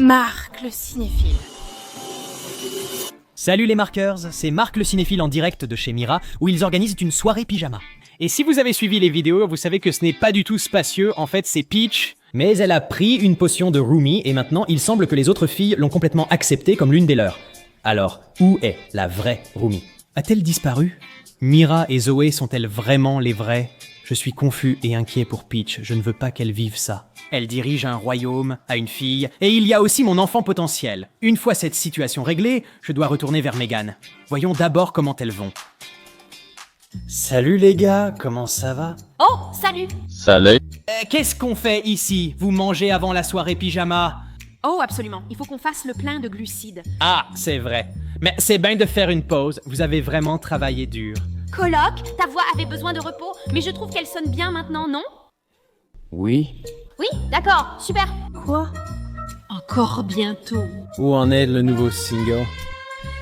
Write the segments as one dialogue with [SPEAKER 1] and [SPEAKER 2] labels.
[SPEAKER 1] Marc, le cinéphile.
[SPEAKER 2] Salut les marqueurs, c'est Marc le cinéphile en direct de chez Mira, où ils organisent une soirée pyjama. Et si vous avez suivi les vidéos, vous savez que ce n'est pas du tout spacieux, en fait c'est Peach. Mais elle a pris une potion de Rumi, et maintenant il semble que les autres filles l'ont complètement acceptée comme l'une des leurs. Alors, où est la vraie Rumi? A-t-elle disparu? Mira et Zoé sont-elles vraiment les vraies? Je suis confus et inquiet pour Peach, je ne veux pas qu'elle vive ça. Elle dirige un royaume, a une fille, et il y a aussi mon enfant potentiel. Une fois cette situation réglée, je dois retourner vers Megan. Voyons d'abord comment elles vont. Salut les gars, comment ça va?
[SPEAKER 1] Oh, salut.
[SPEAKER 3] Salut.
[SPEAKER 2] Qu'est-ce qu'on fait ici? Vous mangez avant la soirée pyjama?
[SPEAKER 1] Oh, absolument. Il faut qu'on fasse le plein de glucides.
[SPEAKER 2] Ah, c'est vrai. Mais c'est bien de faire une pause, vous avez vraiment travaillé dur.
[SPEAKER 1] Coloc, ta voix avait besoin de repos, mais je trouve qu'elle sonne bien maintenant, non?
[SPEAKER 3] Oui.
[SPEAKER 1] Oui, d'accord, super. Quoi? Encore bientôt.
[SPEAKER 3] Où en est le nouveau single?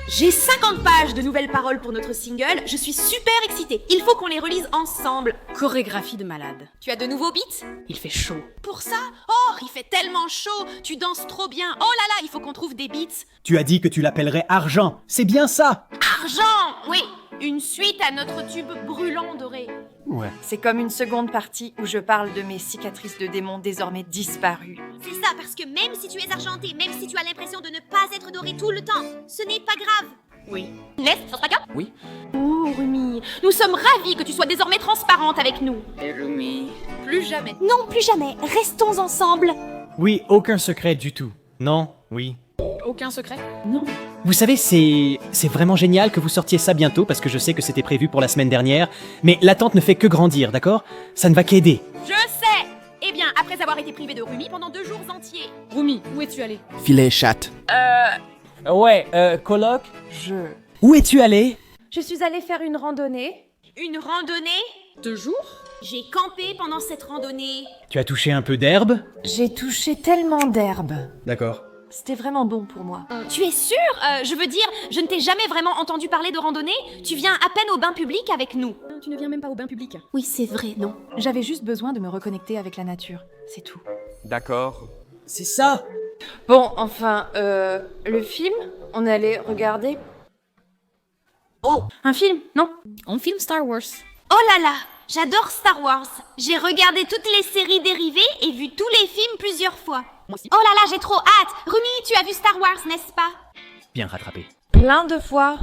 [SPEAKER 1] J'ai 50 pages de nouvelles paroles pour notre single, je suis super excitée. Il faut qu'on les relise ensemble. Chorégraphie de malade. Tu as de nouveaux beats? Il fait chaud. Pour ça? Oh, il fait tellement chaud. Tu danses trop bien. Oh là là, il faut qu'on trouve des beats.
[SPEAKER 2] Tu as dit que tu l'appellerais Argent, c'est bien ça?
[SPEAKER 1] Argent! Oui, une suite à notre tube brûlant doré.
[SPEAKER 2] Ouais.
[SPEAKER 4] C'est comme une seconde partie où je parle de mes cicatrices de démons désormais disparues.
[SPEAKER 5] C'est ça, parce que même si tu es argenté, même si tu as l'impression de ne pas être doré tout le temps, ce n'est pas grave.
[SPEAKER 1] Oui.
[SPEAKER 5] N'est-ce pas grave?
[SPEAKER 3] Oui.
[SPEAKER 1] Oh, Rumi, nous sommes ravis que tu sois désormais transparente avec nous.
[SPEAKER 4] Et Rumi, plus jamais.
[SPEAKER 5] Non, plus jamais. Restons ensemble.
[SPEAKER 2] Oui, aucun secret du tout. Non, oui.
[SPEAKER 1] Aucun secret? Non.
[SPEAKER 2] Vous savez, c'est vraiment génial que vous sortiez ça bientôt, parce que je sais que c'était prévu pour la semaine dernière, mais l'attente ne fait que grandir, d'accord? Ça ne va qu'aider.
[SPEAKER 1] Je sais! Eh bien, après avoir été privé de Rumi pendant 2 jours entiers. Rumi, où es-tu allé?
[SPEAKER 3] Filet chat.
[SPEAKER 2] Ouais, coloc?
[SPEAKER 4] Je
[SPEAKER 2] Où es-tu allé?
[SPEAKER 4] suis allée faire une randonnée.
[SPEAKER 1] Une randonnée?
[SPEAKER 4] 2 jours?
[SPEAKER 5] J'ai campé pendant cette randonnée.
[SPEAKER 2] Tu as touché un peu d'herbe?
[SPEAKER 4] J'ai touché tellement d'herbe.
[SPEAKER 2] D'accord.
[SPEAKER 4] C'était vraiment bon pour moi.
[SPEAKER 5] Tu es sûr? Je veux dire, je ne t'ai jamais vraiment entendu parler de randonnée. Tu viens à peine au bain public avec nous.
[SPEAKER 1] Tu ne viens même pas au bain public.
[SPEAKER 5] Oui, c'est vrai, non.
[SPEAKER 4] J'avais juste besoin de me reconnecter avec la nature, c'est tout.
[SPEAKER 3] D'accord.
[SPEAKER 2] C'est ça!
[SPEAKER 4] Bon, enfin, le film, on allait regarder.
[SPEAKER 1] Oh, un film? Non.
[SPEAKER 5] On filme Star Wars. Oh là là, j'adore Star Wars. J'ai regardé toutes les séries dérivées et vu tous les films plusieurs fois.
[SPEAKER 1] Moi aussi.
[SPEAKER 5] Oh là là, j'ai trop hâte. Rumi, tu as vu Star Wars, n'est-ce pas?
[SPEAKER 2] Bien rattrapé.
[SPEAKER 4] Plein de fois.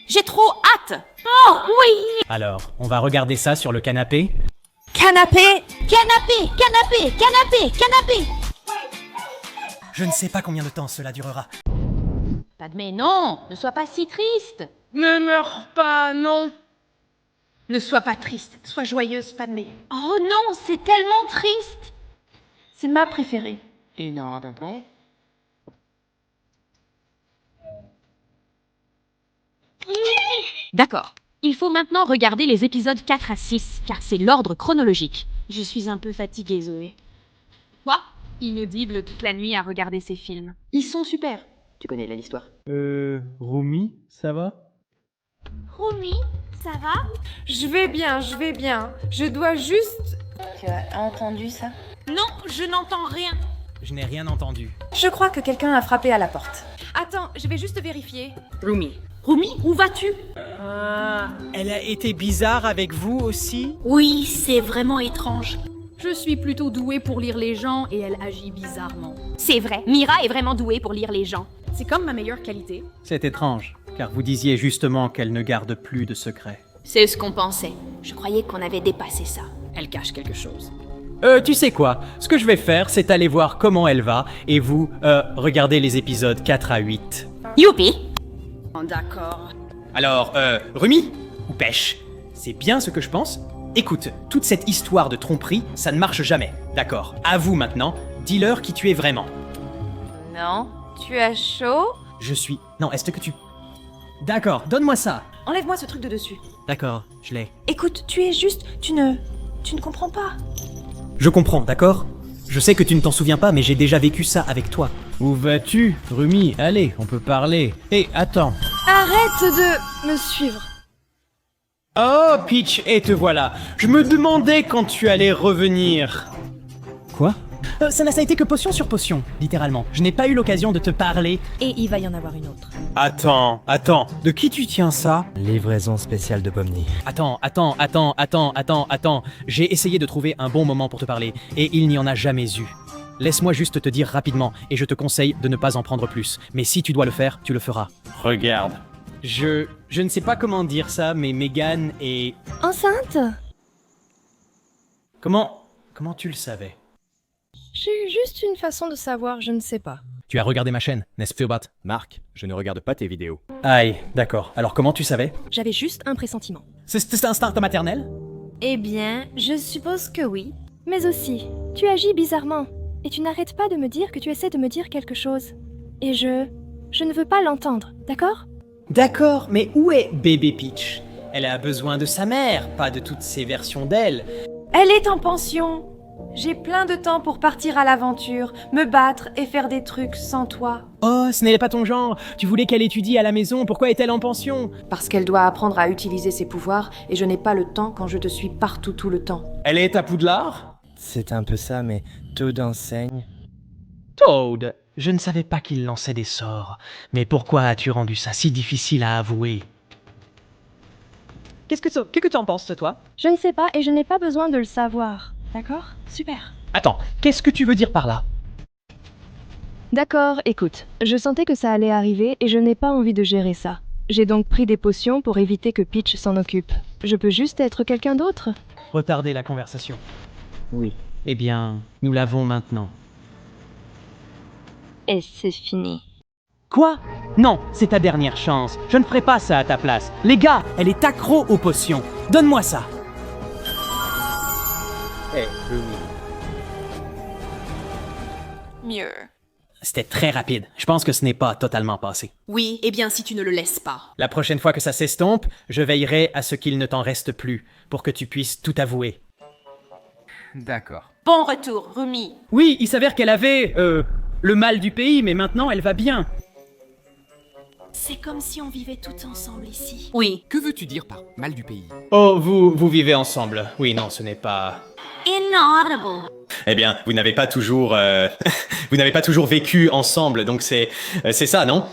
[SPEAKER 1] J'ai trop hâte!
[SPEAKER 5] Oh oui.
[SPEAKER 2] Alors, on va regarder ça sur le canapé?
[SPEAKER 4] Canapé.
[SPEAKER 5] Canapé, canapé, canapé, canapé.
[SPEAKER 2] Je ne sais pas combien de temps cela durera.
[SPEAKER 6] Padmé, non, ne sois pas si triste.
[SPEAKER 1] Ne meurs pas, non. Ne sois pas triste, sois joyeuse, Padmé.
[SPEAKER 6] Oh non, c'est tellement triste.
[SPEAKER 4] C'est ma préférée.
[SPEAKER 6] Et non, d'accord. D'accord. Il faut maintenant regarder les épisodes 4 à 6, car c'est l'ordre chronologique. Je suis un peu fatiguée, Zoé.
[SPEAKER 1] Quoi?
[SPEAKER 6] Inaudible toute la nuit à regarder ces films. Ils sont super. Tu connais l'histoire.
[SPEAKER 2] Rumi, ça va?
[SPEAKER 5] Rumi, ça va?
[SPEAKER 4] Je vais bien, je vais bien. Je dois juste...
[SPEAKER 7] Tu as entendu ça?
[SPEAKER 1] Non, je n'entends rien.
[SPEAKER 2] Je n'ai rien entendu.
[SPEAKER 4] Je crois que quelqu'un a frappé à la porte.
[SPEAKER 1] Attends, je vais juste vérifier.
[SPEAKER 6] Rumi.
[SPEAKER 1] Rumi, où vas-tu?
[SPEAKER 2] Elle a été bizarre avec vous aussi?
[SPEAKER 5] Oui, c'est vraiment étrange.
[SPEAKER 1] Je suis plutôt douée pour lire les gens et elle agit bizarrement.
[SPEAKER 5] C'est vrai, Mira est vraiment douée pour lire les gens.
[SPEAKER 1] C'est comme ma meilleure qualité.
[SPEAKER 2] C'est étrange, car vous disiez justement qu'elle ne garde plus de secrets.
[SPEAKER 5] C'est ce qu'on pensait. Je croyais qu'on avait dépassé ça.
[SPEAKER 1] Elle cache quelque chose.
[SPEAKER 2] Tu sais quoi? Ce que je vais faire, c'est aller voir comment elle va, et vous, regardez les épisodes 4 à 8.
[SPEAKER 5] Youpi!
[SPEAKER 1] Oh, d'accord.
[SPEAKER 2] Alors, Rumi? Ou Pêche? C'est bien ce que je pense? Écoute, toute cette histoire de tromperie, ça ne marche jamais, d'accord? À vous maintenant, dis-leur qui tu es vraiment.
[SPEAKER 4] Non. Tu as chaud?
[SPEAKER 2] Je suis... Non, est-ce que tu... D'accord, donne-moi ça.
[SPEAKER 4] Enlève-moi ce truc de dessus.
[SPEAKER 2] D'accord, je l'ai.
[SPEAKER 4] Écoute, tu es juste... Tu ne comprends pas.
[SPEAKER 2] Je comprends, d'accord? Je sais que tu ne t'en souviens pas, mais j'ai déjà vécu ça avec toi.
[SPEAKER 3] Où vas-tu, Rumi? Allez, on peut parler. Hé, attends.
[SPEAKER 4] Arrête de me suivre.
[SPEAKER 2] Oh, Peach, et te voilà. Je me demandais quand tu allais revenir. Quoi? Ça n'a été que potion sur potion, littéralement. Je n'ai pas eu l'occasion de te parler.
[SPEAKER 4] Et il va y en avoir une autre.
[SPEAKER 2] Attends, de qui tu tiens ça?
[SPEAKER 8] Livraison spéciale de Pomni.
[SPEAKER 2] Attends. J'ai essayé de trouver un bon moment pour te parler, et il n'y en a jamais eu. Laisse-moi juste te dire rapidement, et je te conseille de ne pas en prendre plus. Mais si tu dois le faire, tu le feras. Regarde. Je ne sais pas comment dire ça, mais Megan est...
[SPEAKER 4] Enceinte?
[SPEAKER 2] Comment tu le savais?
[SPEAKER 4] J'ai juste une façon de savoir, je ne sais pas.
[SPEAKER 2] Tu as regardé ma chaîne, n'est-ce Philbot?
[SPEAKER 8] Marc, je ne regarde pas tes vidéos.
[SPEAKER 2] Aïe, d'accord. Alors comment tu savais?
[SPEAKER 4] J'avais juste un pressentiment.
[SPEAKER 2] C'est instinct maternel?
[SPEAKER 5] Eh bien, je suppose que oui. Mais aussi, tu agis bizarrement. Et tu n'arrêtes pas de me dire que tu essaies de me dire quelque chose. Et je ne veux pas l'entendre, d'accord?
[SPEAKER 2] D'accord, mais où est bébé Peach? Elle a besoin de sa mère, pas de toutes ces versions d'elle.
[SPEAKER 4] Elle est en pension. J'ai plein de temps pour partir à l'aventure, me battre et faire des trucs sans toi.
[SPEAKER 2] Oh, ce n'est pas ton genre. Tu voulais qu'elle étudie à la maison, pourquoi est-elle en pension?
[SPEAKER 4] Parce qu'elle doit apprendre à utiliser ses pouvoirs et je n'ai pas le temps quand je te suis partout tout le temps.
[SPEAKER 2] Elle est à Poudlard?
[SPEAKER 8] C'est un peu ça, mais Toad enseigne.
[SPEAKER 2] Toad, je ne savais pas qu'il lançait des sorts. Mais pourquoi as-tu rendu ça si difficile à avouer? Qu'est-ce que tu en penses, toi?
[SPEAKER 5] Je ne sais pas et je n'ai pas besoin de le savoir. D'accord? Super.
[SPEAKER 2] Attends, qu'est-ce que tu veux dire par là?
[SPEAKER 9] D'accord, écoute, je sentais que ça allait arriver et je n'ai pas envie de gérer ça. J'ai donc pris des potions pour éviter que Peach s'en occupe. Je peux juste être quelqu'un d'autre?
[SPEAKER 2] Retarder la conversation.
[SPEAKER 3] Oui. Eh bien, nous l'avons maintenant.
[SPEAKER 7] Et c'est fini.
[SPEAKER 2] Quoi? Non, c'est ta dernière chance. Je ne ferai pas ça à ta place. Les gars, elle est accro aux potions. Donne-moi ça.
[SPEAKER 4] Mieux.
[SPEAKER 2] C'était très rapide. Je pense que ce n'est pas totalement passé.
[SPEAKER 1] Oui, eh bien si tu ne le laisses pas.
[SPEAKER 2] La prochaine fois que ça s'estompe, je veillerai à ce qu'il ne t'en reste plus, pour que tu puisses tout avouer.
[SPEAKER 10] D'accord.
[SPEAKER 1] Bon retour, Rumi.
[SPEAKER 2] Oui, il s'avère qu'elle avait, le mal du pays, mais maintenant elle va bien.
[SPEAKER 1] C'est comme si on vivait toutes ensemble ici.
[SPEAKER 10] Oui. Que veux-tu dire par mal du pays?
[SPEAKER 2] Oh, vous vivez ensemble. Oui, non, ce n'est pas...
[SPEAKER 5] Inaudible.
[SPEAKER 2] Eh bien, vous n'avez pas toujours... vous n'avez pas toujours vécu ensemble, donc c'est ça, non?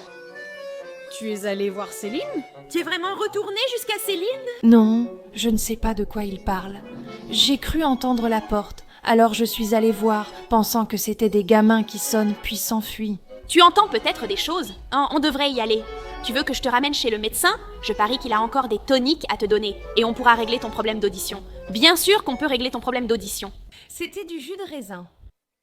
[SPEAKER 4] Tu es allé voir Céline?
[SPEAKER 1] Tu es vraiment retourné jusqu'à Céline?
[SPEAKER 4] Non, je ne sais pas de quoi il parle. J'ai cru entendre la porte, alors je suis allée voir, pensant que c'était des gamins qui sonnent puis s'enfuient.
[SPEAKER 1] Tu entends peut-être des choses. Hein, on devrait y aller. Tu veux que je te ramène chez le médecin? Je parie qu'il a encore des toniques à te donner, et on pourra régler ton problème d'audition. Bien sûr qu'on peut régler ton problème d'audition.
[SPEAKER 4] C'était du jus de raisin.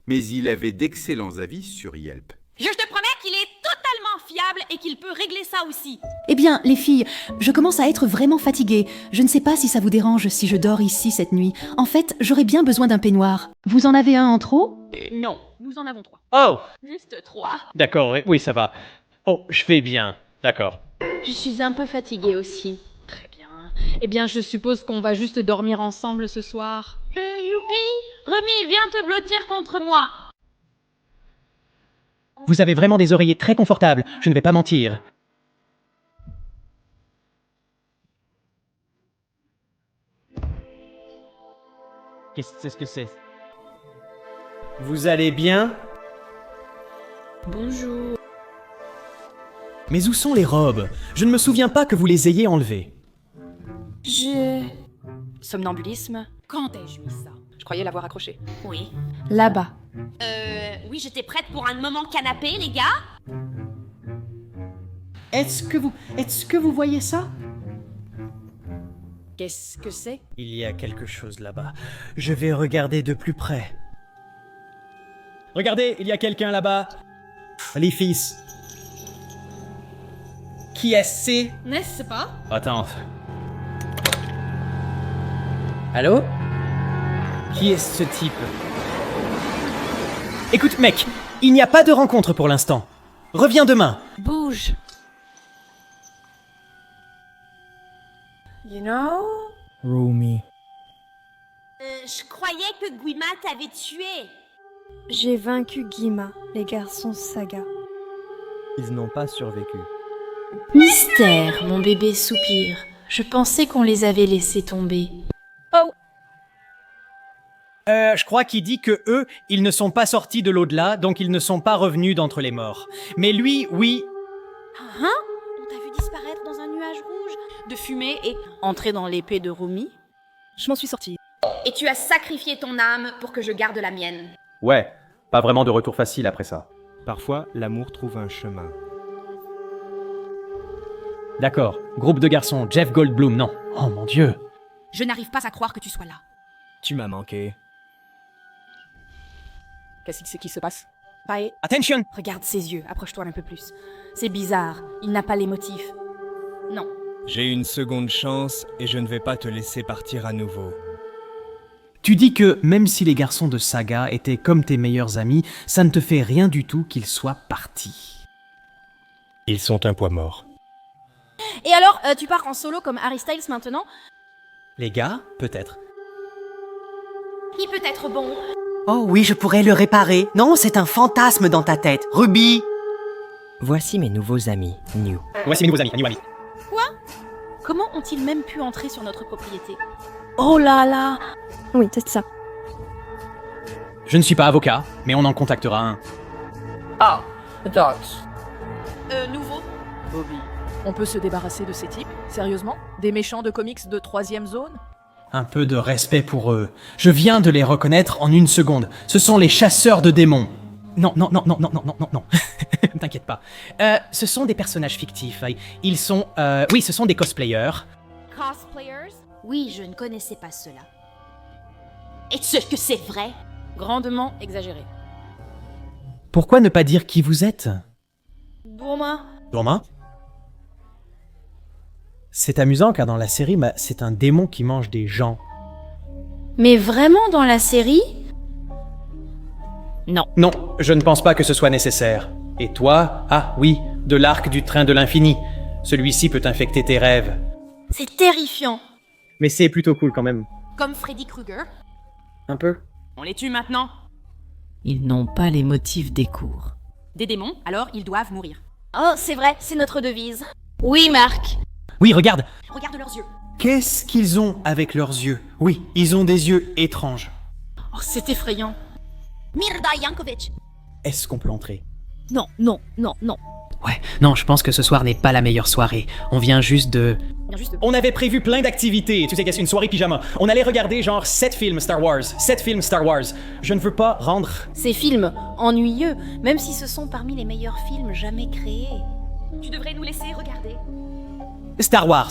[SPEAKER 11] Mais il avait d'excellents avis sur Yelp.
[SPEAKER 1] Je te promets qu'il est totalement fiable et qu'il peut régler ça aussi.
[SPEAKER 12] Eh bien, les filles, je commence à être vraiment fatiguée. Je ne sais pas si ça vous dérange si je dors ici cette nuit. En fait, j'aurais bien besoin d'un peignoir. Vous en avez un en trop?
[SPEAKER 2] Non.
[SPEAKER 1] Nous en avons 3.
[SPEAKER 2] Oh!
[SPEAKER 1] Juste 3.
[SPEAKER 2] D'accord, oui, ça va. Oh, je fais bien. D'accord.
[SPEAKER 6] Je suis un peu fatiguée aussi. Très bien. Eh bien, je suppose qu'on va juste dormir ensemble ce soir.
[SPEAKER 5] Youpi! Rumi, viens te blottir contre moi.
[SPEAKER 2] Vous avez vraiment des oreillers très confortables, je ne vais pas mentir. Qu'est-ce que c'est? Vous allez bien?
[SPEAKER 4] Bonjour.
[SPEAKER 2] Mais où sont les robes? Je ne me souviens pas que vous les ayez enlevées.
[SPEAKER 4] Somnambulisme?
[SPEAKER 1] Quand ai-je mis ça?
[SPEAKER 4] Je croyais l'avoir accroché.
[SPEAKER 1] Oui.
[SPEAKER 4] Là-bas.
[SPEAKER 1] Oui, j'étais prête pour un moment canapé, les gars.
[SPEAKER 2] Est-ce que vous voyez ça?
[SPEAKER 4] Qu'est-ce que c'est?
[SPEAKER 2] Il y a quelque chose là-bas. Je vais regarder de plus près. Regardez, il y a quelqu'un là-bas. Les fils. Qui est-ce? C'est...
[SPEAKER 4] N'est-ce pas?
[SPEAKER 2] Attends. Allô? Qui est ce type? Écoute, mec, il n'y a pas de rencontre pour l'instant. Reviens demain.
[SPEAKER 4] Bouge. You know?
[SPEAKER 8] Rumi.
[SPEAKER 1] Je croyais que Guima t'avait tué.
[SPEAKER 5] J'ai vaincu Guima, les garçons saga.
[SPEAKER 8] Ils n'ont pas survécu.
[SPEAKER 13] Mystère, mon bébé soupire. Je pensais qu'on les avait laissés tomber.
[SPEAKER 2] Je crois qu'il dit que eux, ils ne sont pas sortis de l'au-delà, donc ils ne sont pas revenus d'entre les morts. Mais lui, oui.
[SPEAKER 1] Hein? On t'a vu disparaître dans un nuage rouge de fumée et entrer dans l'épée de Rumi?
[SPEAKER 5] Je m'en suis sortie.
[SPEAKER 1] Et tu as sacrifié ton âme pour que je garde la mienne.
[SPEAKER 8] Ouais, pas vraiment de retour facile après ça. Parfois, l'amour trouve un chemin.
[SPEAKER 2] D'accord, groupe de garçons, Jeff Goldblum, non. Oh mon Dieu.
[SPEAKER 1] Je n'arrive pas à croire que tu sois là.
[SPEAKER 8] Tu m'as manqué.
[SPEAKER 1] Qu'est-ce qui se passe? Pae,
[SPEAKER 2] Attention!
[SPEAKER 1] regarde ses yeux, approche-toi un peu plus. C'est bizarre, il n'a pas les motifs. Non.
[SPEAKER 8] J'ai une seconde chance et je ne vais pas te laisser partir à nouveau.
[SPEAKER 2] Tu dis que même si les garçons de Saga étaient comme tes meilleurs amis, ça ne te fait rien du tout qu'ils soient partis.
[SPEAKER 8] Ils sont un poids mort.
[SPEAKER 1] Et alors, tu pars en solo comme Harry Styles maintenant?
[SPEAKER 2] Les gars, peut-être.
[SPEAKER 1] Il peut être bon.
[SPEAKER 14] Oh oui, je pourrais le réparer. Non, c'est un fantasme dans ta tête. Ruby! Voici mes nouveaux amis, New.
[SPEAKER 2] Voici mes nouveaux amis, New amis.
[SPEAKER 1] Quoi? Comment ont-ils même pu entrer sur notre propriété? Oh là là!
[SPEAKER 5] Oui, c'est ça.
[SPEAKER 2] Je ne suis pas avocat, mais on en contactera un.
[SPEAKER 15] Ah, Dogs.
[SPEAKER 1] Nouveau?
[SPEAKER 16] Bobby, on peut se débarrasser de ces types? Sérieusement? Des méchants de comics de 3e zone?
[SPEAKER 2] Un peu de respect pour eux. Je viens de les reconnaître en une seconde. Ce sont les chasseurs de démons. Non. T'inquiète pas. Ce sont des personnages fictifs. Ils sont... oui, ce sont des cosplayers.
[SPEAKER 1] Cosplayers? Oui, je ne connaissais pas cela. Est-ce que c'est vrai? Grandement exagéré.
[SPEAKER 2] Pourquoi ne pas dire qui vous êtes?
[SPEAKER 1] Dourma?
[SPEAKER 2] Dorma? C'est amusant car dans la série, c'est un démon qui mange des gens.
[SPEAKER 13] Mais vraiment dans la série?
[SPEAKER 2] Non, je ne pense pas que ce soit nécessaire. Et toi? Ah oui, de l'arc du train de l'infini. Celui-ci peut infecter tes rêves.
[SPEAKER 1] C'est terrifiant.
[SPEAKER 2] Mais c'est plutôt cool quand même.
[SPEAKER 1] Comme Freddy Krueger.
[SPEAKER 2] Un peu.
[SPEAKER 1] On les tue maintenant.
[SPEAKER 13] Ils n'ont pas les motifs des cours.
[SPEAKER 1] Des démons, alors ils doivent mourir. Oh, c'est vrai, c'est notre devise.
[SPEAKER 13] Oui, Marc.
[SPEAKER 2] Oui, regarde.
[SPEAKER 1] Regarde leurs yeux.
[SPEAKER 2] Qu'est-ce qu'ils ont avec leurs yeux? Oui, ils ont des yeux étranges.
[SPEAKER 1] Oh, c'est effrayant. Mirda Yankovic.
[SPEAKER 2] Est-ce qu'on peut entrer?
[SPEAKER 1] Non.
[SPEAKER 2] Ouais, non, je pense que ce soir n'est pas la meilleure soirée. On vient juste de... On avait prévu plein d'activités, tu sais qu'est-ce, une soirée pyjama. On allait regarder genre 7 films Star Wars. Je ne veux pas rendre...
[SPEAKER 1] Ces films ennuyeux, même si ce sont parmi les meilleurs films jamais créés. Tu devrais nous laisser regarder.
[SPEAKER 2] Star Wars,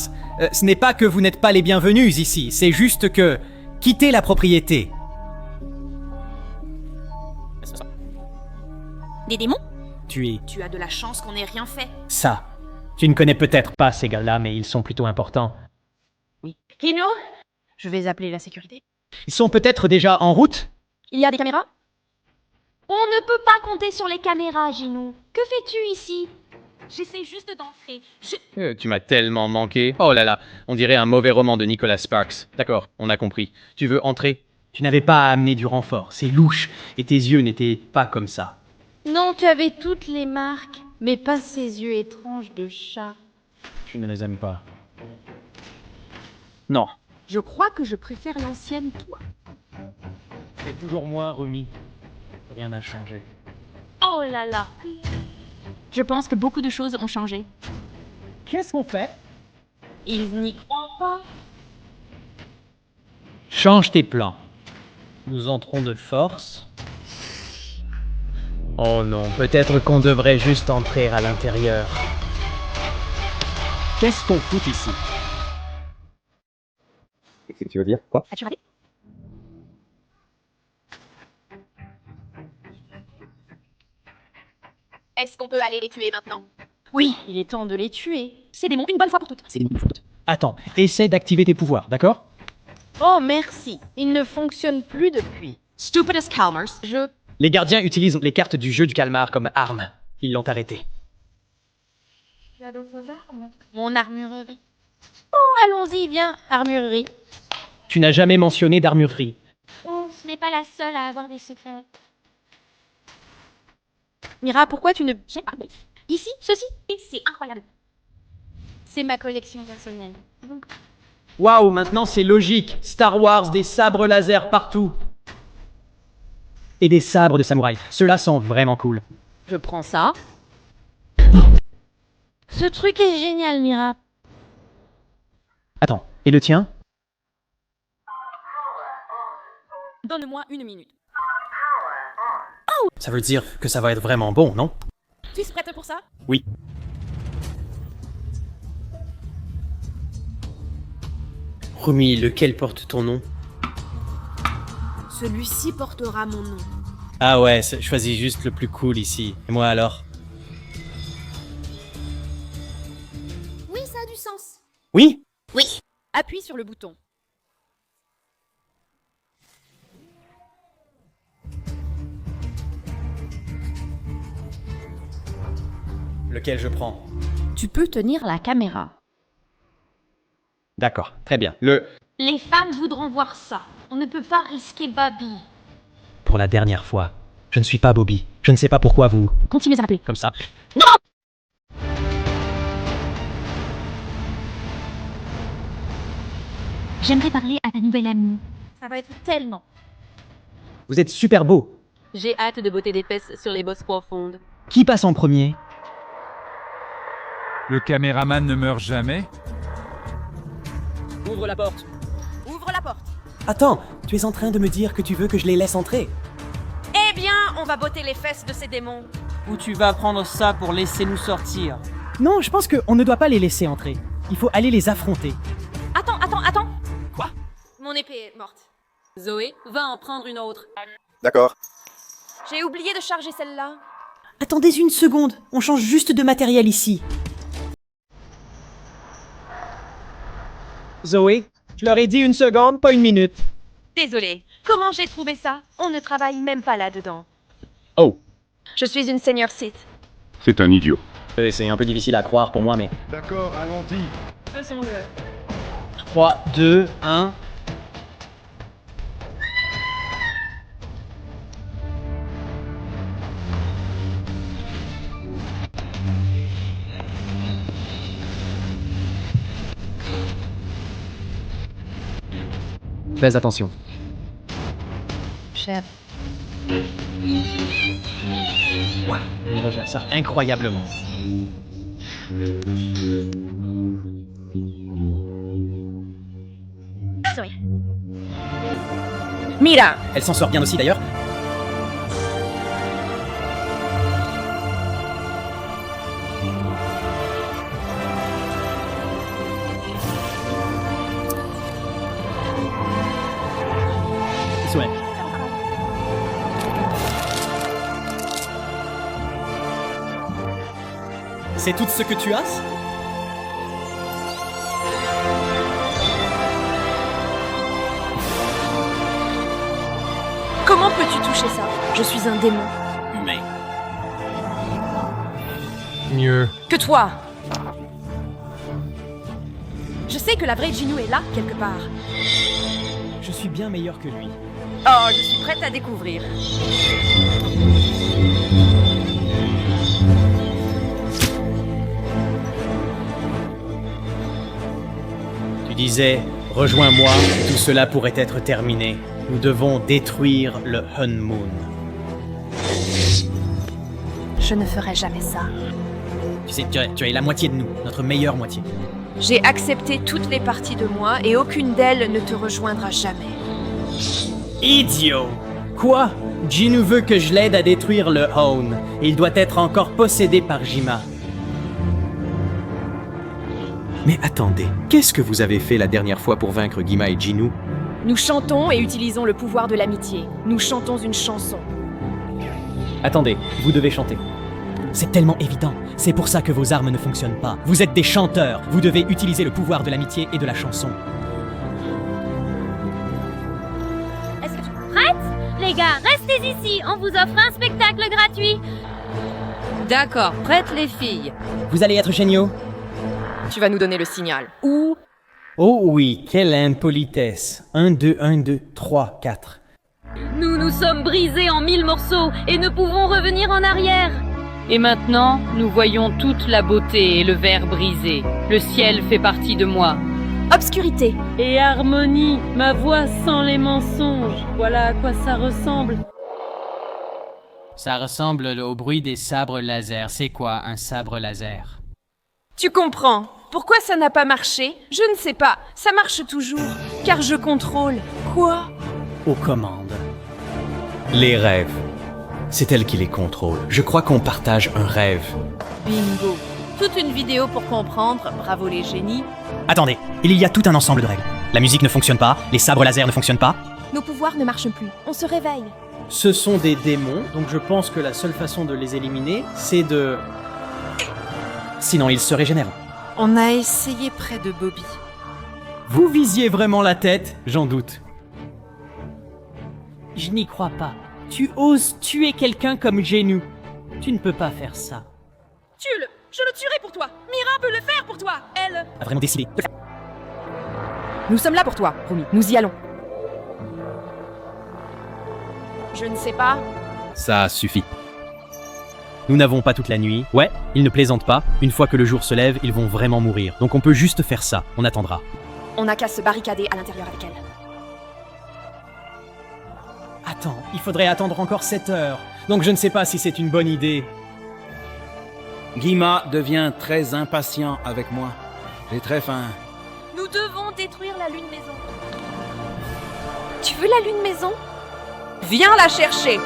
[SPEAKER 2] ce n'est pas que vous n'êtes pas les bienvenus ici, c'est juste que... Quittez la propriété.
[SPEAKER 1] Des démons?
[SPEAKER 2] Tu
[SPEAKER 1] as de la chance qu'on n'ait rien fait.
[SPEAKER 2] Ça. Tu ne connais peut-être pas ces gars-là, mais ils sont plutôt importants.
[SPEAKER 6] Oui. Kino? Je vais appeler la sécurité.
[SPEAKER 2] Ils sont peut-être déjà en route?
[SPEAKER 1] Il y a des caméras?
[SPEAKER 6] On ne peut pas compter sur les caméras, Ginou. Que fais-tu ici? J'essaie juste d'entrer.
[SPEAKER 3] Tu m'as tellement manqué. Oh là là, on dirait un mauvais roman de Nicholas Sparks. D'accord, on a compris. Tu veux entrer?
[SPEAKER 2] Tu n'avais pas à amener du renfort, c'est louche, et tes yeux n'étaient pas comme ça.
[SPEAKER 6] Non, tu avais toutes les marques, mais pas ces yeux étranges de chat.
[SPEAKER 3] Tu ne les aimes pas. Non.
[SPEAKER 6] Je crois que je préfère l'ancienne toi.
[SPEAKER 3] C'est toujours moi, Rumi. Rien n'a changé.
[SPEAKER 6] Oh là là. Je pense que beaucoup de choses ont changé.
[SPEAKER 2] Qu'est-ce qu'on fait?
[SPEAKER 6] Ils n'y croient pas.
[SPEAKER 2] Change tes plans. Nous entrons de force. Oh non, peut-être qu'on devrait juste entrer à l'intérieur. Qu'est-ce qu'on fout ici?
[SPEAKER 8] Qu'est-ce que tu veux dire? Quoi?
[SPEAKER 1] As-tu raté? Est-ce qu'on peut aller les tuer maintenant?
[SPEAKER 6] Oui, il est temps de les tuer.
[SPEAKER 1] Ces démons, une bonne fois pour toutes.
[SPEAKER 2] Attends, essaie d'activer tes pouvoirs, d'accord?
[SPEAKER 6] Oh merci, il ne fonctionne plus depuis.
[SPEAKER 1] Stupidest Calmers.
[SPEAKER 2] Les gardiens utilisent les cartes du jeu du calmar comme armes. Ils l'ont arrêté.
[SPEAKER 6] Tu as d'autres armes? Mon armurerie. Oh, allons-y, viens, armurerie.
[SPEAKER 2] Tu n'as jamais mentionné d'armurerie.
[SPEAKER 6] Oh, ce n'est pas la seule à avoir des secrets. Mira, pourquoi tu ne... Ici, ceci, et c'est incroyable. C'est ma collection personnelle.
[SPEAKER 2] Waouh, maintenant c'est logique. Star Wars, des sabres laser partout. et des sabres de samouraï. Ceux-là sont vraiment cool.
[SPEAKER 13] Je prends ça. Ce truc est génial, Mira.
[SPEAKER 2] Attends, et le tien?
[SPEAKER 1] Donne-moi 1 minute.
[SPEAKER 2] Ça veut dire que ça va être vraiment bon, non?
[SPEAKER 1] Tu es prête pour ça?
[SPEAKER 2] Oui. Rumi, lequel porte ton nom?
[SPEAKER 1] Celui-ci portera mon nom.
[SPEAKER 2] Ah ouais, choisis juste le plus cool ici. Et moi alors?
[SPEAKER 1] Oui, ça a du sens.
[SPEAKER 2] Oui?
[SPEAKER 1] Oui. Appuie sur le bouton.
[SPEAKER 2] Lequel je prends?
[SPEAKER 13] Tu peux tenir la caméra.
[SPEAKER 2] D'accord, très bien.
[SPEAKER 6] Les fans voudront voir ça. On ne peut pas risquer Bobby.
[SPEAKER 2] Pour la dernière fois, je ne suis pas Bobby. Je ne sais pas pourquoi vous...
[SPEAKER 13] Continuez à m'appeler.
[SPEAKER 2] Comme ça.
[SPEAKER 6] Non! J'aimerais parler à ta nouvelle amie. Ça va être tellement.
[SPEAKER 2] Vous êtes super beau.
[SPEAKER 17] J'ai hâte de botter des fesses sur les bosses profondes.
[SPEAKER 2] Qui passe en premier?
[SPEAKER 18] Le caméraman ne meurt jamais?
[SPEAKER 2] Ouvre la porte.
[SPEAKER 1] Ouvre la porte.
[SPEAKER 14] Attends, tu es en train de me dire que tu veux que je les laisse entrer?
[SPEAKER 1] Eh bien, on va botter les fesses de ces démons.
[SPEAKER 19] Ou tu vas prendre ça pour laisser nous sortir?
[SPEAKER 2] Non, je pense qu'on ne doit pas les laisser entrer. Il faut aller les affronter.
[SPEAKER 1] Attends. Quoi? Mon épée est morte.
[SPEAKER 17] Zoé, va en prendre une autre.
[SPEAKER 11] D'accord.
[SPEAKER 1] J'ai oublié de charger celle-là.
[SPEAKER 14] Attendez une seconde, on change juste de matériel ici.
[SPEAKER 2] Zoé, je leur ai dit 1 seconde, pas 1 minute.
[SPEAKER 5] Désolée. Comment j'ai trouvé ça? On ne travaille même pas là-dedans.
[SPEAKER 3] Oh.
[SPEAKER 5] Je suis une senior Sith.
[SPEAKER 11] C'est un idiot.
[SPEAKER 2] C'est un peu difficile à croire pour moi, mais...
[SPEAKER 11] D'accord, allons-y.
[SPEAKER 5] Faisons-le.
[SPEAKER 2] 3, 2, 1...
[SPEAKER 19] Fais attention.
[SPEAKER 13] Chef.
[SPEAKER 2] Ouais, on gère ça incroyablement.
[SPEAKER 1] Zoé. Mira.
[SPEAKER 2] Elle s'en sort bien aussi d'ailleurs. Ouais. C'est tout ce que tu as?
[SPEAKER 5] Comment peux-tu toucher ça? Je suis un démon.
[SPEAKER 2] Humain.
[SPEAKER 19] Mieux.
[SPEAKER 1] Que toi. Je sais que la vraie Jinnu est là, quelque part.
[SPEAKER 2] Je suis bien meilleur que lui.
[SPEAKER 1] Oh, je suis prête à découvrir.
[SPEAKER 2] Tu disais, rejoins-moi, tout cela pourrait être terminé. Nous devons détruire le Hun Moon.
[SPEAKER 5] Je ne ferai jamais ça.
[SPEAKER 2] Tu sais, tu es la moitié de nous, notre meilleure moitié.
[SPEAKER 1] J'ai accepté toutes les parties de moi et aucune d'elles ne te rejoindra jamais.
[SPEAKER 2] Idiot! Quoi? Jinnu veut que je l'aide à détruire le Hun. Il doit être encore possédé par Jima.
[SPEAKER 11] Mais attendez, qu'est-ce que vous avez fait la dernière fois pour vaincre Gima et Jinnu?
[SPEAKER 1] Nous chantons et utilisons le pouvoir de l'amitié. Nous chantons une chanson.
[SPEAKER 2] Attendez, vous devez chanter. C'est tellement évident. C'est pour ça que vos armes ne fonctionnent pas. Vous êtes des chanteurs. Vous devez utiliser le pouvoir de l'amitié et de la chanson.
[SPEAKER 6] Est-ce que tu es prête? Les gars, restez ici. On vous offre un spectacle gratuit.
[SPEAKER 17] D'accord, prête les filles.
[SPEAKER 2] Vous allez être géniaux.
[SPEAKER 1] Tu vas nous donner le signal. Ou...
[SPEAKER 2] Oh oui, quelle impolitesse. 1, 2, 1, 2, 3, 4.
[SPEAKER 17] Nous nous sommes brisés en 1000 morceaux et ne pouvons revenir en arrière. Et maintenant, nous voyons toute la beauté et le verre brisé. Le ciel fait partie de moi.
[SPEAKER 5] Obscurité.
[SPEAKER 17] Et harmonie, ma voix sans les mensonges. Voilà à quoi ça ressemble.
[SPEAKER 2] Ça ressemble au bruit des sabres laser. C'est quoi un sabre laser?
[SPEAKER 4] Tu comprends. Pourquoi ça n'a pas marché? Je ne sais pas. Ça marche toujours. Car je contrôle. Quoi?
[SPEAKER 2] Aux commandes.
[SPEAKER 11] Les rêves. C'est elle qui les contrôle. Je crois qu'on partage un rêve.
[SPEAKER 16] Bingo. Toute une vidéo pour comprendre. Bravo les génies.
[SPEAKER 2] Attendez, il y a tout un ensemble de règles. La musique ne fonctionne pas, les sabres laser ne fonctionnent pas.
[SPEAKER 5] Nos pouvoirs ne marchent plus. On se réveille.
[SPEAKER 2] Ce sont des démons, donc je pense que la seule façon de les éliminer, c'est de... Sinon, ils se régénèrent.
[SPEAKER 16] On a essayé près de Bobby.
[SPEAKER 2] Vous visiez vraiment la tête? J'en doute. Je n'y crois pas. Tu oses tuer quelqu'un comme Genou. Tu ne peux pas faire ça.
[SPEAKER 4] Tue-le. Je le tuerai pour toi. Mira peut le faire pour toi. Elle...
[SPEAKER 2] A vraiment décidé.
[SPEAKER 4] Nous sommes là pour toi, Rumi. Nous y allons. Je ne sais pas.
[SPEAKER 2] Ça suffit. Nous n'avons pas toute la nuit. Ouais, ils ne plaisantent pas. Une fois que le jour se lève, ils vont vraiment mourir. Donc on peut juste faire ça. On attendra.
[SPEAKER 4] On n'a qu'à se barricader à l'intérieur avec elle.
[SPEAKER 2] Attends, il faudrait attendre encore 7 heures. Donc je ne sais pas si c'est une bonne idée.
[SPEAKER 20] Guima devient très impatient avec moi. J'ai très faim.
[SPEAKER 4] Nous devons détruire la lune maison. Tu veux la lune maison? Viens la chercher.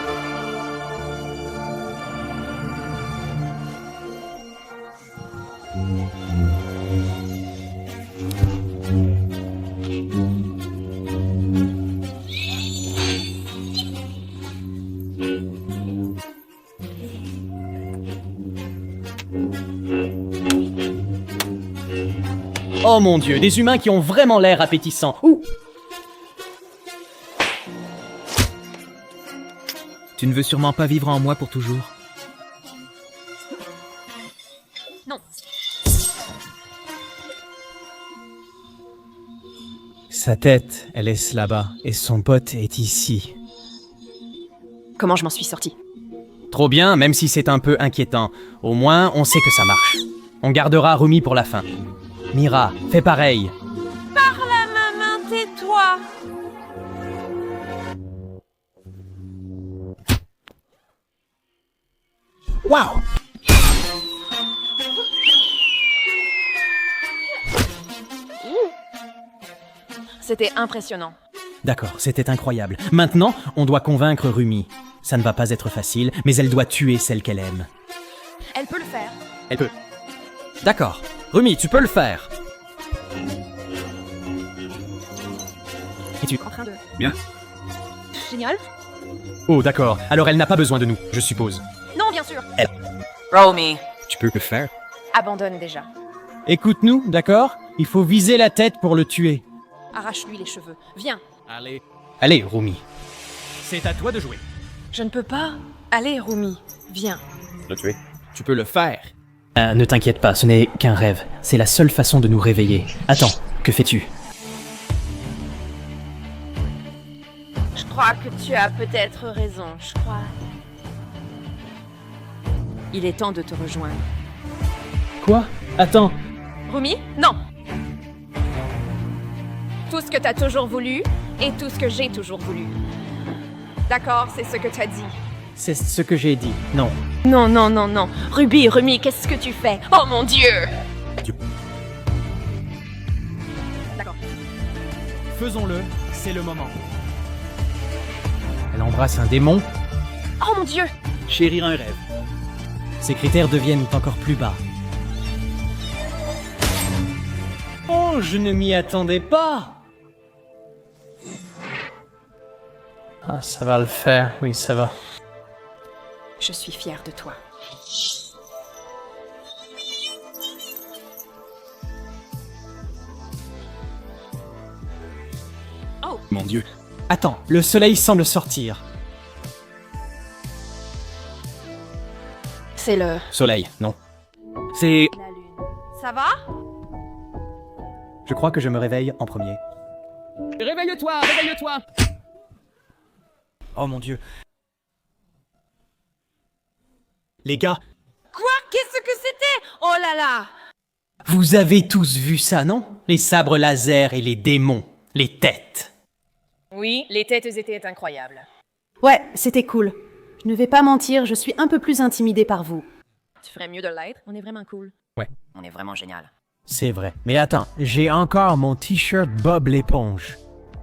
[SPEAKER 2] Oh mon Dieu, des humains qui ont vraiment l'air appétissants. Ouh!
[SPEAKER 10] Tu ne veux sûrement pas vivre en moi pour toujours.
[SPEAKER 4] Non.
[SPEAKER 2] Sa tête, elle est là-bas, et son pote est ici.
[SPEAKER 4] Comment je m'en suis sortie?
[SPEAKER 2] Trop bien, même si c'est un peu inquiétant. Au moins, on sait que ça marche. On gardera Rumi pour la fin. Mira, fais pareil.
[SPEAKER 4] Parle à ma main, tais-toi.
[SPEAKER 2] Waouh!
[SPEAKER 4] C'était impressionnant.
[SPEAKER 2] D'accord, c'était incroyable. Maintenant, on doit convaincre Rumi. Ça ne va pas être facile, mais elle doit tuer celle qu'elle aime.
[SPEAKER 4] Elle peut le faire.
[SPEAKER 2] Elle peut. D'accord. Rumi, tu peux le faire. Et tu...
[SPEAKER 4] En train de...
[SPEAKER 20] Bien.
[SPEAKER 4] Génial.
[SPEAKER 2] Oh, d'accord. Alors elle n'a pas besoin de nous, je suppose.
[SPEAKER 4] Non, bien sûr.
[SPEAKER 2] Elle...
[SPEAKER 16] Romy.
[SPEAKER 11] Tu peux le faire?
[SPEAKER 4] Abandonne déjà.
[SPEAKER 2] Écoute-nous, d'accord? Il faut viser la tête pour le tuer.
[SPEAKER 4] Arrache-lui les cheveux. Viens.
[SPEAKER 2] Allez. Allez, Rumi. C'est à toi de jouer.
[SPEAKER 4] Je ne peux pas. Allez, Rumi. Viens.
[SPEAKER 11] Le tuer?
[SPEAKER 2] Tu peux le faire. Ne t'inquiète pas, ce n'est qu'un rêve. C'est la seule façon de nous réveiller. Attends, que fais-tu?
[SPEAKER 4] Je crois que tu as peut-être raison, je crois. Il est temps de te rejoindre.
[SPEAKER 2] Quoi? Attends.
[SPEAKER 4] Rumi? Non! Tout ce que t'as toujours voulu, et tout ce que j'ai toujours voulu. D'accord, c'est ce que t'as dit.
[SPEAKER 2] C'est ce que j'ai dit. Non.
[SPEAKER 4] Non, non, non, non. Ruby, Rumi, qu'est-ce que tu fais? Oh mon Dieu! D'accord.
[SPEAKER 2] Faisons-le, c'est le moment. Elle embrasse un démon.
[SPEAKER 4] Oh mon Dieu!
[SPEAKER 2] Chérir un rêve. Ses critères deviennent encore plus bas. Oh, je ne m'y attendais pas! Ah, ça va le faire. Oui, ça va.
[SPEAKER 4] Je suis fière de toi.
[SPEAKER 20] Oh! Mon Dieu.
[SPEAKER 2] Attends, le soleil semble sortir.
[SPEAKER 4] C'est le...
[SPEAKER 2] Soleil, non. C'est...
[SPEAKER 4] La lune. Ça va?
[SPEAKER 2] Je crois que je me réveille en premier.
[SPEAKER 16] Réveille-toi, réveille-toi.
[SPEAKER 2] Oh mon Dieu. Les gars,
[SPEAKER 4] Quoi? Qu'est-ce que c'était? Oh là là!
[SPEAKER 2] vous avez tous vu ça, non? Les sabres laser et les démons. Les têtes.
[SPEAKER 4] Oui, les têtes étaient incroyables.
[SPEAKER 12] Ouais, c'était cool. Je ne vais pas mentir, je suis un peu plus intimidée par vous.
[SPEAKER 16] Tu ferais mieux de l'être, on est vraiment cool.
[SPEAKER 2] Ouais.
[SPEAKER 14] On est vraiment génial.
[SPEAKER 2] C'est vrai. Mais attends, j'ai encore mon t-shirt Bob l'éponge.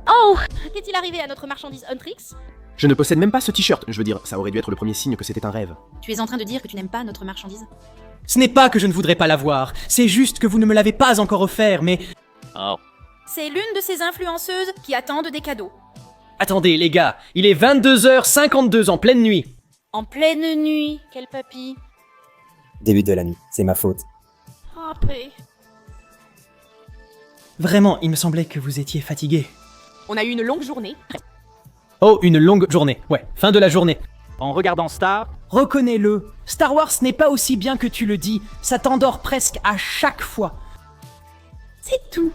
[SPEAKER 1] Oh! Qu'est-il arrivé à notre marchandise Huntrix?
[SPEAKER 8] Je ne possède même pas ce t-shirt. Je veux dire, ça aurait dû être le premier signe que c'était un rêve.
[SPEAKER 1] Tu es en train de dire que tu n'aimes pas notre marchandise?
[SPEAKER 2] Ce n'est pas que je ne voudrais pas l'avoir, c'est juste que vous ne me l'avez pas encore offert, mais...
[SPEAKER 3] Oh.
[SPEAKER 1] C'est l'une de ces influenceuses qui attendent des cadeaux.
[SPEAKER 2] Attendez, les gars, il est 22h52 en pleine nuit.
[SPEAKER 1] En pleine nuit, quel papy.
[SPEAKER 21] Début de la nuit, c'est ma faute.
[SPEAKER 1] Après.
[SPEAKER 2] Vraiment, il me semblait que vous étiez fatigué.
[SPEAKER 1] On a eu une longue journée.
[SPEAKER 2] Oh, une longue journée. Ouais, fin de la journée.
[SPEAKER 8] En regardant Star,
[SPEAKER 2] reconnais-le, Star Wars n'est pas aussi bien que tu le dis, ça t'endort presque à chaque fois.
[SPEAKER 4] C'est tout.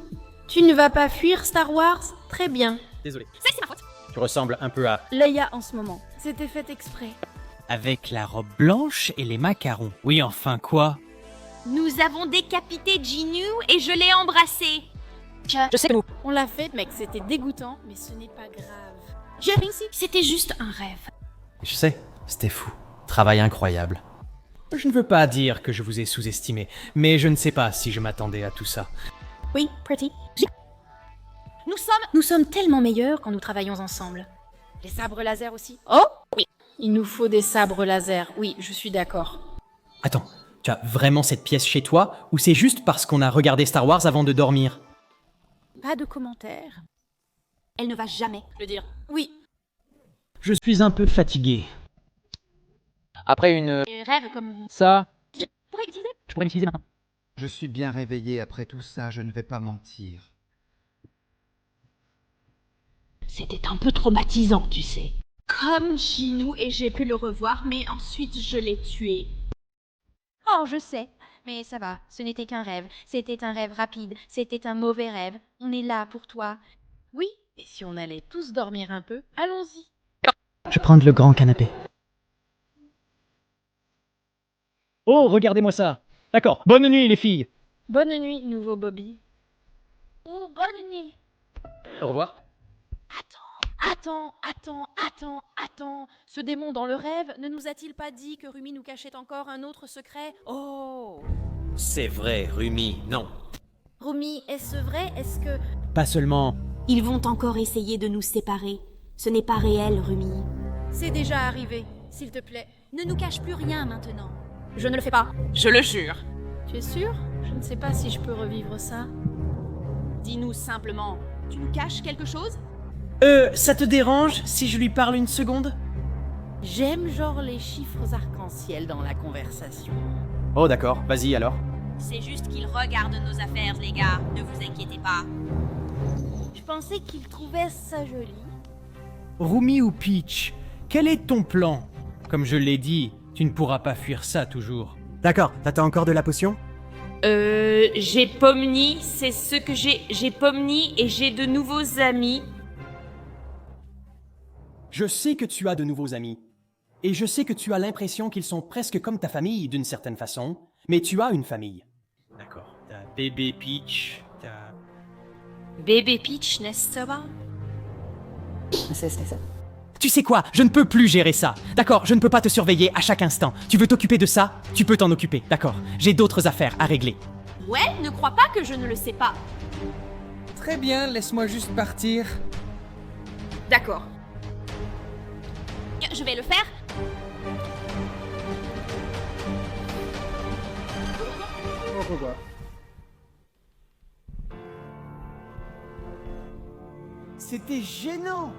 [SPEAKER 4] Tu ne vas pas fuir Star Wars? Très bien.
[SPEAKER 2] Désolé.
[SPEAKER 1] C'est ma faute.
[SPEAKER 2] Tu ressembles un peu à...
[SPEAKER 4] Leia en ce moment. C'était fait exprès.
[SPEAKER 2] Avec la robe blanche et les macarons. Oui, enfin quoi?
[SPEAKER 6] Nous avons décapité Jinnu et je l'ai embrassé.
[SPEAKER 1] Je sais que nous...
[SPEAKER 4] On l'a fait, mec, c'était dégoûtant, mais ce n'est pas grave.
[SPEAKER 1] J'ai réussi. C'était juste un rêve.
[SPEAKER 2] Je sais, c'était fou. Travail incroyable. Je ne veux pas dire que je vous ai sous-estimé, mais je ne sais pas si je m'attendais à tout ça.
[SPEAKER 1] Oui, Pretty. Nous sommes tellement meilleurs quand nous travaillons ensemble. Les sabres laser aussi.
[SPEAKER 4] Oh
[SPEAKER 1] oui.
[SPEAKER 4] Il nous faut des sabres laser. Oui, je suis d'accord.
[SPEAKER 2] Attends, tu as vraiment cette pièce chez toi, ou c'est juste parce qu'on a regardé Star Wars avant de dormir?
[SPEAKER 1] Pas de commentaires. Elle ne va jamais le dire. Oui.
[SPEAKER 2] Je suis un peu fatigué.
[SPEAKER 3] Après une...
[SPEAKER 1] Rêve comme...
[SPEAKER 3] Ça...
[SPEAKER 1] Je
[SPEAKER 3] pourrais l'utiliser maintenant.
[SPEAKER 20] Je suis bien réveillé après tout ça, je ne vais pas mentir.
[SPEAKER 6] C'était un peu traumatisant, tu sais. Comme Jinnu et j'ai pu le revoir, mais ensuite je l'ai tué.
[SPEAKER 13] Oh, je sais. Mais ça va, ce n'était qu'un rêve. C'était un rêve rapide. C'était un mauvais rêve. On est là pour toi.
[SPEAKER 4] Oui, et si on allait tous dormir un peu, allons-y.
[SPEAKER 2] Je vais prendre le grand canapé. Oh, regardez-moi ça. D'accord, bonne nuit les filles.
[SPEAKER 4] Bonne nuit, nouveau Bobby.
[SPEAKER 6] Oh, bonne nuit.
[SPEAKER 2] Au revoir.
[SPEAKER 4] Attends. Ce démon dans le rêve ne nous a-t-il pas dit que Rumi nous cachait encore un autre secret? Oh!
[SPEAKER 11] C'est vrai, Rumi, non.
[SPEAKER 1] Rumi, est-ce vrai? Est-ce que...
[SPEAKER 2] Pas seulement...
[SPEAKER 1] Ils vont encore essayer de nous séparer. Ce n'est pas réel, Rumi.
[SPEAKER 4] C'est déjà arrivé, s'il te plaît.
[SPEAKER 1] Ne nous cache plus rien maintenant.
[SPEAKER 16] Je ne le fais pas. Je le jure.
[SPEAKER 4] Tu es sûr? Je ne sais pas si je peux revivre ça.
[SPEAKER 1] Dis-nous simplement, tu nous caches quelque chose?
[SPEAKER 2] Ça te dérange si je lui parle une seconde?
[SPEAKER 4] J'aime genre les chiffres arc-en-ciel dans la conversation.
[SPEAKER 8] Oh d'accord, vas-y alors.
[SPEAKER 1] C'est juste qu'il regarde nos affaires, les gars. Ne vous inquiétez pas.
[SPEAKER 4] Je pensais qu'il trouvait ça joli.
[SPEAKER 2] Rumi ou Peach, quel est ton plan? Comme je l'ai dit, tu ne pourras pas fuir ça toujours.
[SPEAKER 14] D'accord, t'attends encore de la potion?
[SPEAKER 17] J'ai Pomni, c'est ce que j'ai. J'ai Pomni et j'ai de nouveaux amis.
[SPEAKER 2] Je sais que tu as de nouveaux amis. Et je sais que tu as l'impression qu'ils sont presque comme ta famille d'une certaine façon. Mais tu as une famille. D'accord. T'as bébé Peach, t'as...
[SPEAKER 1] Bébé Peach, n'est-ce pas?
[SPEAKER 14] C'est ça.
[SPEAKER 2] Tu sais quoi? Je ne peux plus gérer ça. D'accord, je ne peux pas te surveiller à chaque instant. Tu veux t'occuper de ça? Tu peux t'en occuper, d'accord. J'ai d'autres affaires à régler.
[SPEAKER 1] Ouais, ne crois pas que je ne le sais pas.
[SPEAKER 2] Très bien, laisse-moi juste partir.
[SPEAKER 1] D'accord. Je vais le faire.
[SPEAKER 8] Au revoir.
[SPEAKER 2] C'était gênant.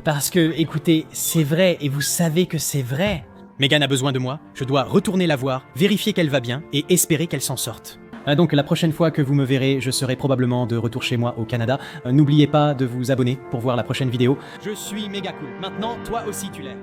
[SPEAKER 2] Parce que, écoutez, c'est vrai et vous savez que c'est vrai. Megan a besoin de moi, je dois retourner la voir, vérifier qu'elle va bien et espérer qu'elle s'en sorte. Donc la prochaine fois que vous me verrez, je serai probablement de retour chez moi au Canada. N'oubliez pas de vous abonner pour voir la prochaine vidéo. Je suis méga cool. Maintenant, toi aussi tu l'es.